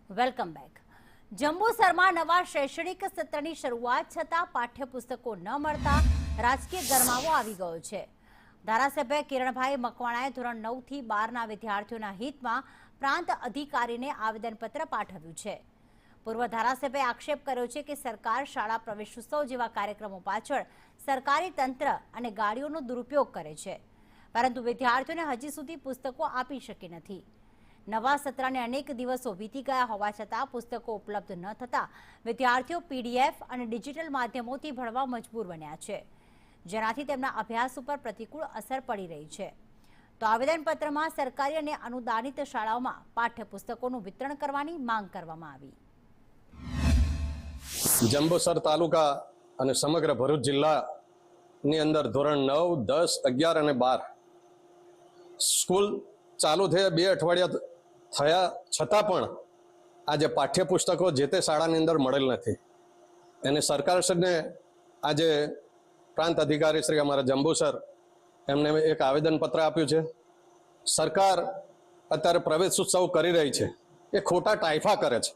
Welcome back. જંબુસરમાં નવા શૈક્ષણિક સત્રની શરૂઆત છતાં પાઠ્યપુસ્તકો ન મળતા રાજકીય ગરમાવો આવી ગયો છે. ધારાસભ્ય કિરણભાઈ મકવાણાએ ધોરણ 9 થી 12ના વિદ્યાર્થીઓના હિતમાં પ્રાંત અધિકારીને આવેદનપત્ર પાઠવ્યું છે. પૂર્વ ધારાસભ્યએ આક્ષેપ કર્યો છે કે સરકાર શાળા પ્રવેશોત્સવ જેવા કાર્યક્રમો પાછળ સરકારી તંત્ર અને ગાડીઓનો દુરુપયોગ કરે છે, પરંતુ વિદ્યાર્થીઓને હજી સુધી પુસ્તકો આપી શકી નથી. નવા સત્રને અનેક દિવસો વીતી ગયા હોવા છતાં પુસ્તકો ઉપલબ્ધ ન થતા વિદ્યાર્થીઓ પીડીએફ અને ડિજિટલ માધ્યમોથી ભણવા મજબૂર બન્યા છે, જેનાથી તેમના અભ્યાસ ઉપર પ્રતિકૂળ અસર પડી રહી છે. તો આવેદનપત્રમાં સરકારી અને અનુદાનિત શાળાઓમાં પાઠ્યપુસ્તકોનું વિતરણ કરવાની માંગ કરવામાં આવી. જંબુસર તાલુકા અને સમગ્ર ભરૂચ જિલ્લાની અંદર ધોરણ 9, 10, 11 અને 12 સ્કૂલ ચાલુ થયા 2 અઠવાડિયા થયા છતાં પણ આજે પાઠ્યપુસ્તકો જે તે શાળાની અંદર મળેલ નથી. એને સરકારશ્રીને આજે પ્રાંત અધિકારી શ્રી અમારા જંબુસર એમને એક આવેદનપત્ર આપ્યું છે. સરકાર અત્યારે પ્રવેશ ઉત્સવ કરી રહી છે, એ ખોટા ટાઈફા કરે છે.